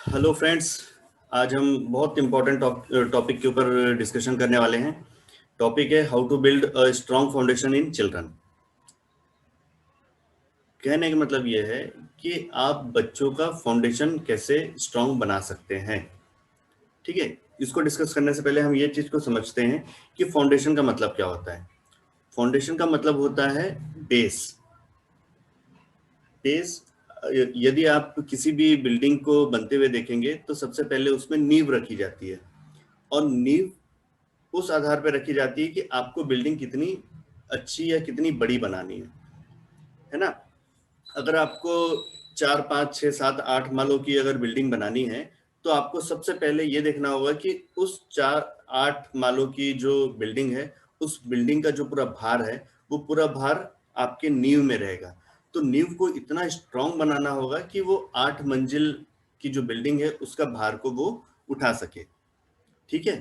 Hello friends. आज हम बहुत इम्पोर्टेंट टॉपिक के ऊपर डिस्कशन करने वाले हैं। टॉपिक है how to build a strong foundation in children. कहने का मतलब ये है कि आप बच्चों का फाउंडेशन कैसे स्ट्रॉन्ग बना सकते हैं। ठीक है, इसको डिस्कस करने से पहले हम ये चीज़ को समझते हैं कि फाउंडेशन का मतलब क्या होता है। फाउंडेशन का मतलब होता है बेस। बेस, यदि आप किसी भी बिल्डिंग को बनते हुए देखेंगे तो सबसे पहले उसमें नींव रखी जाती है, और नींव उस आधार पर रखी जाती है कि आपको बिल्डिंग कितनी अच्छी या कितनी बड़ी बनानी है ना। अगर आपको 4 5 6 7 8 मालों की अगर बिल्डिंग बनानी है तो आपको सबसे पहले ये देखना होगा कि उस 4 8 मालों की जो बिल्डिंग है, उस बिल्डिंग का जो पूरा भार है वो पूरा भार आपके नींव में रहेगा। तो नींव को इतना स्ट्रांग बनाना होगा कि वो 8 मंजिल की जो बिल्डिंग है उसका भार को वो उठा सके। ठीक है,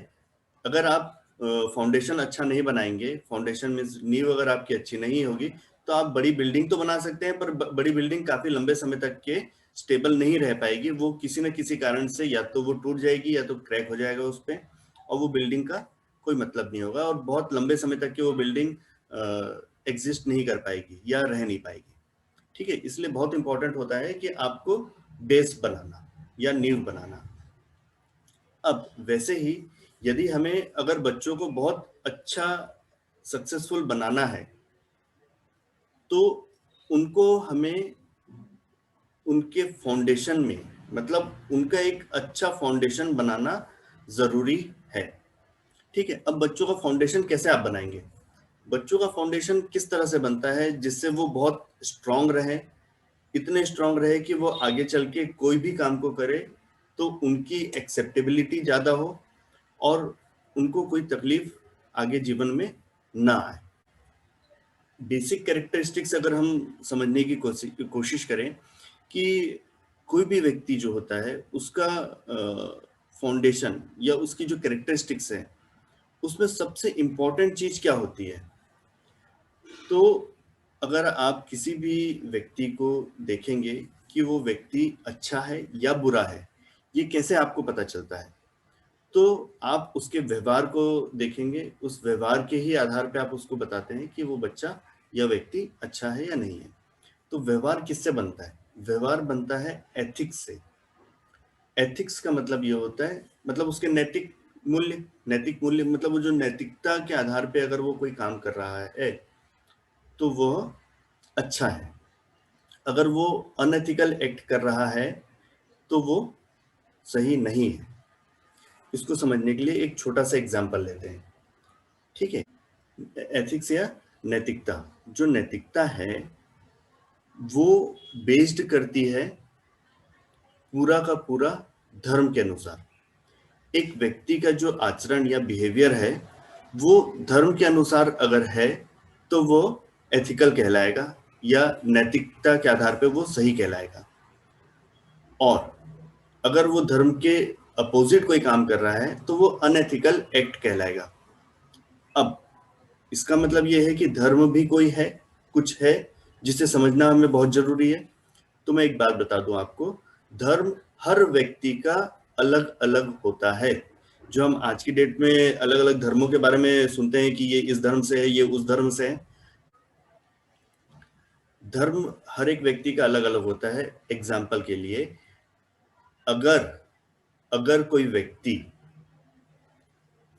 अगर आप फाउंडेशन अच्छा नहीं बनाएंगे, फाउंडेशन में नींव अगर आपकी अच्छी नहीं होगी, तो आप बड़ी बिल्डिंग तो बना सकते हैं पर बड़ी बिल्डिंग काफी लंबे समय तक के स्टेबल नहीं रह पाएगी। वो किसी न किसी कारण से या तो वो टूट जाएगी या तो क्रैक हो जाएगा उस पे, और वो बिल्डिंग का कोई मतलब नहीं होगा, और बहुत लंबे समय तक की वो बिल्डिंग एग्जिस्ट नहीं कर पाएगी या रह नहीं पाएगी। ठीक है, इसलिए बहुत इंपॉर्टेंट होता है कि आपको बेस बनाना या नींव बनाना। अब वैसे ही यदि हमें अगर बच्चों को बहुत अच्छा सक्सेसफुल बनाना है तो उनको हमें उनके फाउंडेशन में, मतलब उनका एक अच्छा फाउंडेशन बनाना जरूरी है। ठीक है, अब बच्चों का फाउंडेशन कैसे आप बनाएंगे? बच्चों का फाउंडेशन किस तरह से बनता है जिससे वो बहुत स्ट्रांग रहे, इतने स्ट्रांग रहे कि वो आगे चल के कोई भी काम को करे तो उनकी एक्सेप्टेबिलिटी ज्यादा हो और उनको कोई तकलीफ आगे जीवन में ना आए। बेसिक कैरेक्टरिस्टिक्स अगर हम समझने की कोशिश करें कि कोई भी व्यक्ति जो होता है उसका फाउंडेशन या उसकी जो कैरेक्टरिस्टिक्स है उसमें सबसे इम्पोर्टेंट चीज क्या होती है, तो अगर आप किसी भी व्यक्ति को देखेंगे कि वो व्यक्ति अच्छा है या बुरा है, ये कैसे आपको पता चलता है? तो आप उसके व्यवहार को देखेंगे, उस व्यवहार के ही आधार पे आप उसको बताते हैं कि वो बच्चा या व्यक्ति अच्छा है या नहीं है। तो व्यवहार किससे बनता है? व्यवहार बनता है एथिक्स से। एथिक्स का मतलब ये होता है, मतलब उसके नैतिक मूल्य। नैतिक मूल्य मतलब वो जो नैतिकता के आधार पे अगर वो कोई काम कर रहा है तो वो अच्छा है। अगर वो अनएथिकल एक्ट कर रहा है तो वो सही नहीं है। इसको समझने के लिए एक छोटा सा एग्जांपल लेते हैं। ठीक है, एथिक्स या नैतिकता, जो नैतिकता है वो बेस्ड करती है पूरा का पूरा धर्म के अनुसार। एक व्यक्ति का जो आचरण या बिहेवियर है वो धर्म के अनुसार अगर है तो वो एथिकल कहलाएगा या नैतिकता के आधार पे वो सही कहलाएगा। और अगर वो धर्म के अपोजिट कोई काम कर रहा है तो वो अनएथिकल एक्ट कहलाएगा। अब इसका मतलब ये है कि धर्म भी कोई है, कुछ है जिसे समझना हमें बहुत जरूरी है। तो मैं एक बात बता दूं आपको, धर्म हर व्यक्ति का अलग अलग होता है। जो हम आज की डेट में अलग अलग धर्मों के बारे में सुनते हैं कि ये इस धर्म से है, ये उस धर्म से है, धर्म हर एक व्यक्ति का अलग अलग होता है। एग्जाम्पल के लिए, अगर अगर कोई व्यक्ति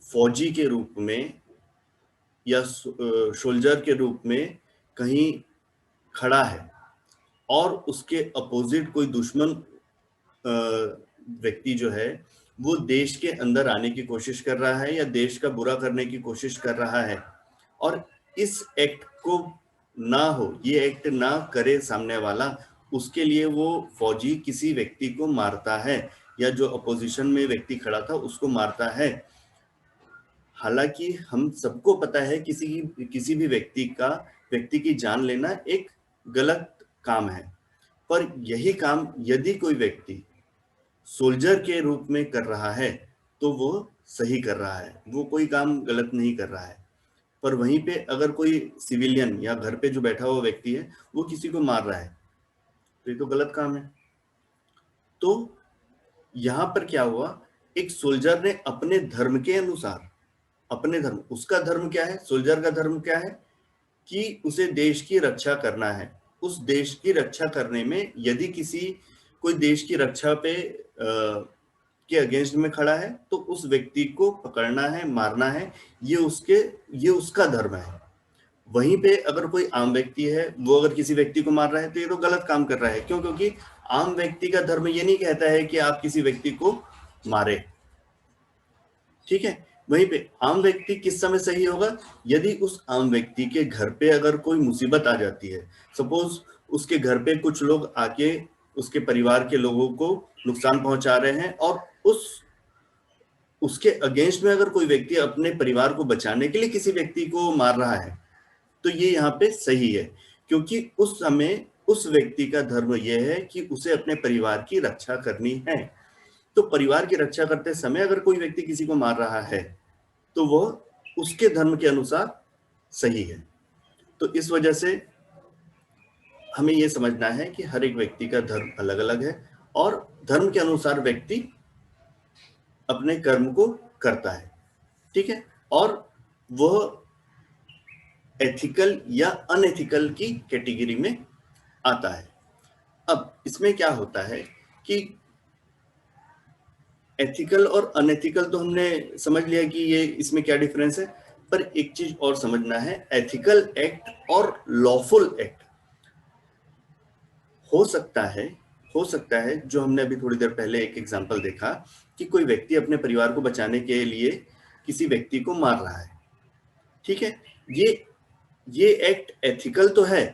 फौजी के रूप में या सोल्जर के रूप में कहीं खड़ा है और उसके अपोजिट कोई दुश्मन व्यक्ति जो है वो देश के अंदर आने की कोशिश कर रहा है या देश का बुरा करने की कोशिश कर रहा है, और इस एक्ट को ना हो, ये एक्ट ना करे सामने वाला, उसके लिए वो फौजी किसी व्यक्ति को मारता है या जो अपोजिशन में व्यक्ति खड़ा था उसको मारता है। हालांकि हम सबको पता है किसी भी व्यक्ति की जान लेना एक गलत काम है, पर यही काम यदि कोई व्यक्ति सोल्जर के रूप में कर रहा है तो वो सही कर रहा है, वो कोई काम गलत नहीं कर रहा है। पर वहीं पे अगर कोई सिविलियन या घर पे जो बैठा हुआ व्यक्ति है वो किसी को मार रहा है तो ये तो गलत काम है। तो यहाँ पर क्या हुआ, एक सोल्जर ने अपने धर्म के अनुसार, अपने धर्म, उसका धर्म क्या है, सोल्जर का धर्म क्या है कि उसे देश की रक्षा करना है। उस देश की रक्षा करने में यदि किसी कोई देश की रक्षा पे के अगेंस्ट में खड़ा है तो उस व्यक्ति को पकड़ना है, मारना है, ये उसका धर्म है। वहीं पे अगर कोई आम व्यक्ति है, वो अगर किसी व्यक्ति को मार रहा है तो ये तो गलत काम कर रहा है। क्यों? क्योंकि आम व्यक्ति का धर्म ये नहीं कहता है कि आप किसी व्यक्ति को मारे। ठीक है, वहीं पे आम व्यक्ति किस समय सही होगा, यदि उस आम व्यक्ति के घर पे अगर कोई मुसीबत आ जाती है, सपोज उसके घर पे कुछ लोग आके उसके परिवार के लोगों को नुकसान पहुंचा रहे हैं और उसके अगेंस्ट में अगर कोई व्यक्ति अपने परिवार को बचाने के लिए किसी व्यक्ति को मार रहा है, तो ये यहाँ पे सही है, क्योंकि उस समय उस व्यक्ति का धर्म यह है कि उसे अपने परिवार की रक्षा करनी है। तो परिवार की रक्षा करते समय अगर कोई व्यक्ति किसी को मार रहा है तो वह उसके धर्म के अनुसार सही है। तो इस वजह से हमें यह समझना है कि हर एक व्यक्ति का धर्म अलग अलग है और धर्म के अनुसार व्यक्ति अपने कर्म को करता है। ठीक है, और वह एथिकल या अनएथिकल की कैटेगरी में आता है। अब इसमें क्या होता है कि एथिकल और अनएथिकल तो हमने समझ लिया कि ये इसमें क्या डिफरेंस है, पर एक चीज और समझना है, एथिकल एक्ट और लॉफुल एक्ट हो सकता है, जो हमने अभी थोड़ी देर पहले एक एग्जांपल देखा कि कोई व्यक्ति अपने परिवार को बचाने के लिए किसी व्यक्ति को मार रहा है। ठीक है, ये एक्ट एथिकल तो है,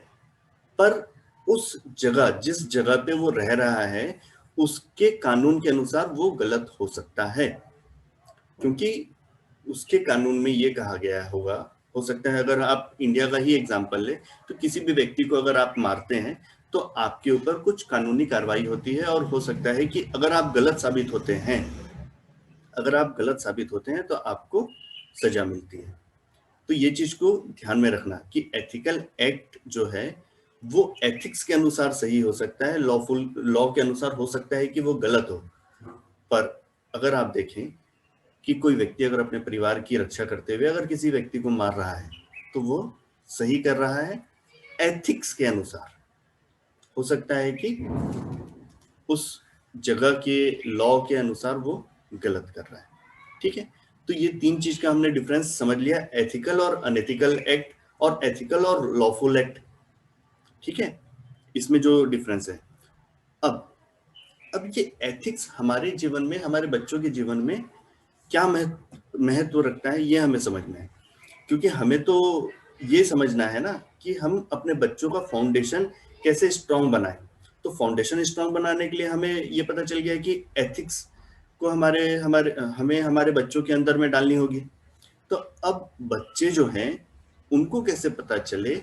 पर उस जगह, जिस जगह पे वो रह रहा है, उसके कानून के अनुसार वो गलत हो सकता है, क्योंकि उसके कानून में ये कहा गया होगा, हो सकता है अगर आप इंडिया का ही एग्जांपल ले तो किसी भी व्यक्ति को अगर आप मारते हैं तो आपके ऊपर कुछ कानूनी कार्रवाई होती है और हो सकता है कि अगर आप गलत साबित होते हैं, तो आपको सजा मिलती है। तो ये चीज को ध्यान में रखना कि एथिकल एक्ट जो है वो एथिक्स के अनुसार सही हो सकता है, लॉ के अनुसार हो सकता है कि वो गलत हो। पर अगर आप देखें कि कोई व्यक्ति अगर अपने परिवार की रक्षा करते हुए अगर किसी व्यक्ति को मार रहा है तो वो सही कर रहा है एथिक्स के अनुसार। हो सकता है कि उस जगह के लॉ के अनुसार वो गलत कर रहा है। ठीक है, तो ये तीन चीज का हमने डिफरेंस समझ लिया, एथिकल और अनएथिकल एक्ट और एथिकल और लॉफुल एक्ट। ठीक है, इसमें जो डिफरेंस है। अब ये एथिक्स हमारे जीवन में, हमारे बच्चों के जीवन में क्या महत्व रखता है, ये हमें समझना है, क्योंकि हमें तो ये समझना है ना कि हम अपने बच्चों का फाउंडेशन कैसे स्ट्रांग बनाएं। तो फाउंडेशन स्ट्रांग बनाने के लिए हमें ये पता चल गया कि एथिक्स को हमें हमारे बच्चों के अंदर में डालनी होगी। तो अब बच्चे जो हैं उनको कैसे पता चले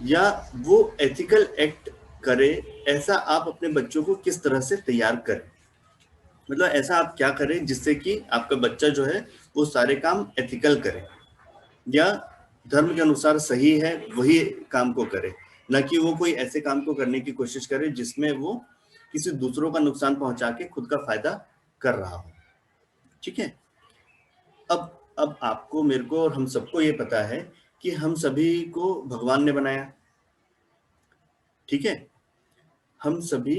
या वो एथिकल एक्ट करे, ऐसा आप अपने बच्चों को किस तरह से तैयार करें, मतलब ऐसा आप क्या करें जिससे कि आपका बच्चा जो है वो सारे काम एथिकल करे या धर्म के अनुसार सही है वही काम को करे, न कि वो कोई ऐसे काम को करने की कोशिश करे जिसमें वो किसी दूसरों का नुकसान पहुंचा के खुद का फायदा कर रहा हो। ठीक है, अब आपको, मेरे को और हम सबको ये पता है कि हम सभी को भगवान ने बनाया। ठीक है, हम सभी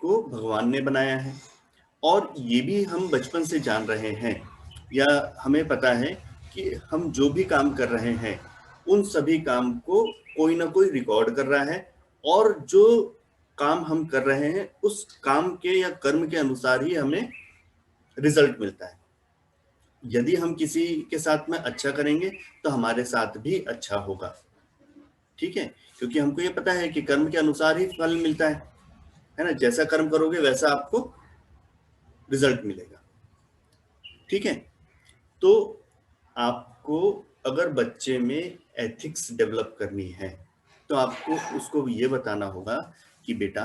को भगवान ने बनाया है और ये भी हम बचपन से जान रहे हैं या हमें पता है कि हम जो भी काम कर रहे हैं उन सभी काम को कोई ना कोई रिकॉर्ड कर रहा है और जो काम हम कर रहे हैं उस काम के या कर्म के अनुसार ही हमें रिजल्ट मिलता है। यदि हम किसी के साथ में अच्छा करेंगे तो हमारे साथ भी अच्छा होगा। ठीक है, क्योंकि हमको ये पता है कि कर्म के अनुसार ही फल मिलता है ना, जैसा कर्म करोगे वैसा आपको रिजल्ट मिलेगा। ठीक है, तो आपको अगर बच्चे में एथिक्स डेवलप करनी है तो आपको उसको ये बताना होगा कि बेटा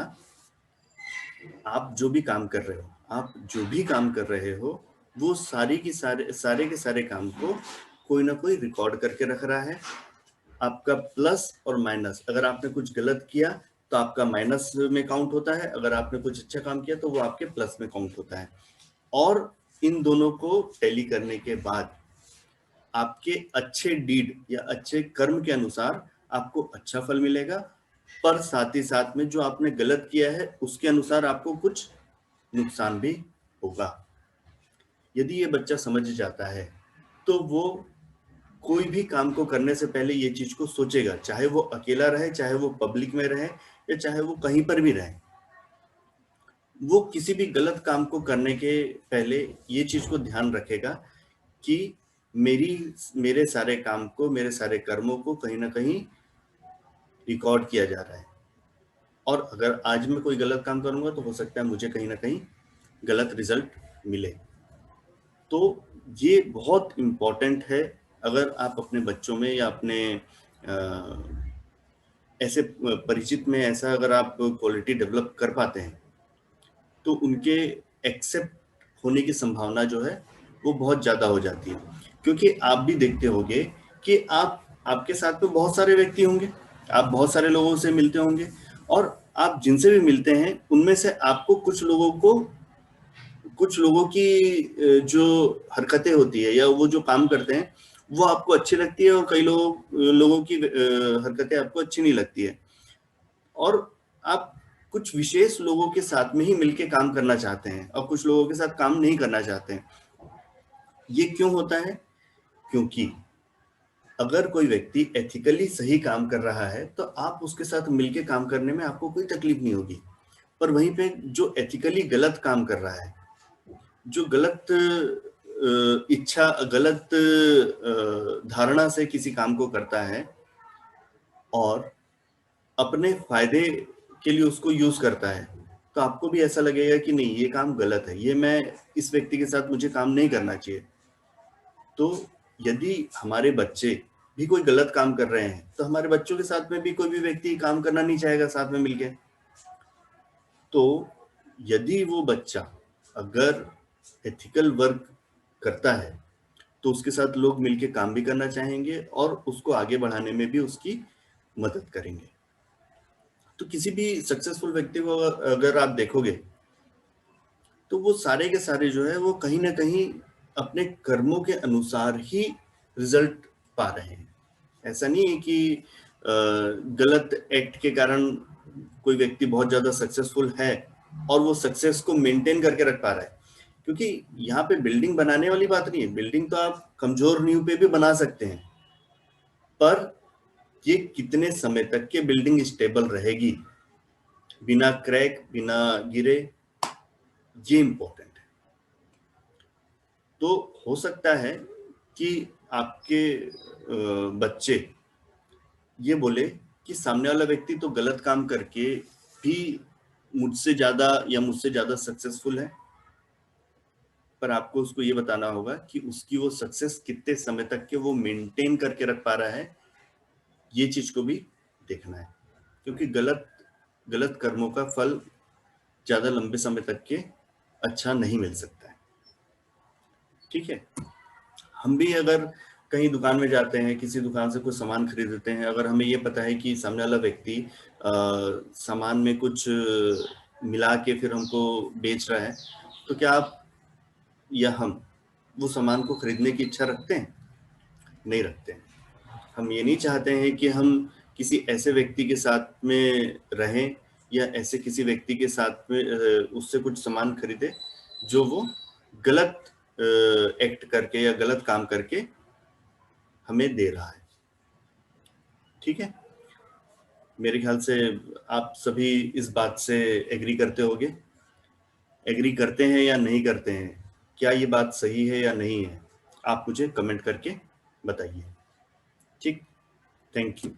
आप जो भी काम कर रहे हो वो सारे के सारे काम को कोई ना कोई रिकॉर्ड करके रख रहा है। आपका प्लस और माइनस, अगर आपने कुछ गलत किया तो आपका माइनस में काउंट होता है, अगर आपने कुछ अच्छा काम किया तो वो आपके प्लस में काउंट होता है। और इन दोनों को टैली करने के बाद आपके अच्छे डीड या अच्छे कर्म के अनुसार आपको अच्छा फल मिलेगा, पर साथ ही साथ में जो आपने गलत किया है उसके अनुसार आपको कुछ नुकसान भी होगा। यदि ये बच्चा समझ जाता है तो वो कोई भी काम को करने से पहले ये चीज को सोचेगा, चाहे वो अकेला रहे, चाहे वो पब्लिक में रहे, या चाहे वो कहीं पर भी रहे। वो किसी भी गलत काम को करने के पहले ये चीज को ध्यान रखेगा कि मेरे सारे काम को, मेरे सारे कर्मों को कहीं ना कहीं रिकॉर्ड किया जा रहा है, और अगर आज मैं कोई गलत काम करूंगा तो हो सकता है मुझे कहीं ना कहीं गलत रिजल्ट मिले। तो ये बहुत इम्पोर्टेंट है। अगर आप अपने बच्चों में या अपने ऐसे परिचित में ऐसा अगर आप क्वालिटी डेवलप कर पाते हैं तो उनके एक्सेप्ट होने की संभावना जो है वो बहुत ज्यादा हो जाती है। क्योंकि आप भी देखते होंगे कि आपके साथ में बहुत सारे व्यक्ति होंगे, आप बहुत सारे लोगों से मिलते होंगे, और आप जिनसे भी मिलते हैं उनमें से आपको कुछ लोगों की जो हरकतें होती है या वो जो काम करते हैं वो आपको अच्छी लगती है, और कई लोगों की हरकतें आपको अच्छी नहीं लगती है, और आप कुछ विशेष लोगों के साथ में ही मिलके काम करना चाहते हैं और कुछ लोगों के साथ काम नहीं करना चाहते हैं। ये क्यों होता है? क्योंकि अगर कोई व्यक्ति एथिकली सही काम कर रहा है तो आप उसके साथ मिलके काम करने में आपको कोई तकलीफ नहीं होगी। पर वहीं पे जो एथिकली गलत काम कर रहा है, जो गलत इच्छा, गलत धारणा से किसी काम को करता है और अपने फायदे के लिए उसको यूज करता है, तो आपको भी ऐसा लगेगा कि नहीं, ये काम गलत है, ये मैं इस व्यक्ति के साथ मुझे काम नहीं करना चाहिए। तो यदि हमारे बच्चे भी कोई गलत काम कर रहे हैं तो हमारे बच्चों के साथ में भी कोई भी व्यक्ति काम करना नहीं चाहेगा साथ में मिलके। तो यदि वो बच्चा अगर एथिकल वर्क करता है तो उसके साथ लोग मिलके काम भी करना चाहेंगे और उसको आगे बढ़ाने में भी उसकी मदद करेंगे। तो किसी भी सक्सेसफुल व्यक्ति को अगर आप देखोगे तो वो सारे के सारे जो है वो कहीं ना कहीं अपने कर्मों के अनुसार ही रिजल्ट पा रहे हैं। ऐसा नहीं है कि गलत एक्ट के कारण कोई व्यक्ति बहुत ज्यादा सक्सेसफुल है और वो सक्सेस को मेंटेन करके रख पा रहा है। क्योंकि यहाँ पे बिल्डिंग बनाने वाली बात नहीं है, बिल्डिंग तो आप कमजोर नींव पे भी बना सकते हैं, पर ये कितने समय तक के बिल्डिंग स्टेबल रहेगी बिना क्रैक, बिना गिरे, ये इंपॉर्टेंट है। तो हो सकता है कि आपके बच्चे ये बोले कि सामने वाला व्यक्ति तो गलत काम करके भी मुझसे ज्यादा या मुझसे ज्यादा सक्सेसफुल है, पर आपको उसको ये बताना होगा कि उसकी वो सक्सेस कितने समय तक के वो मेंटेन करके रख पा रहा है, ये चीज को भी देखना है। क्योंकि गलत गलत कर्मों का फल ज्यादा लंबे समय तक के अच्छा नहीं मिल सकता है। ठीक है। हम भी अगर कहीं दुकान में जाते हैं, किसी दुकान से कुछ सामान खरीदते हैं, अगर हमें ये पता है कि सामने वाला व्यक्ति सामान में कुछ मिला के फिर हमको बेच रहा है, तो क्या आप या हम वो सामान को खरीदने की इच्छा रखते हैं? नहीं रखते हैं। हम ये नहीं चाहते हैं कि हम किसी ऐसे व्यक्ति के साथ में रहें या ऐसे किसी व्यक्ति के साथ में उससे कुछ सामान खरीदे जो वो गलत एक्ट करके या गलत काम करके हमें दे रहा है। ठीक है। मेरे ख्याल से आप सभी इस बात से एग्री करते होंगे। एग्री करते हैं या नहीं करते हैं, क्या ये बात सही है या नहीं है, आप मुझे कमेंट करके बताइए। ठीक। Thank you.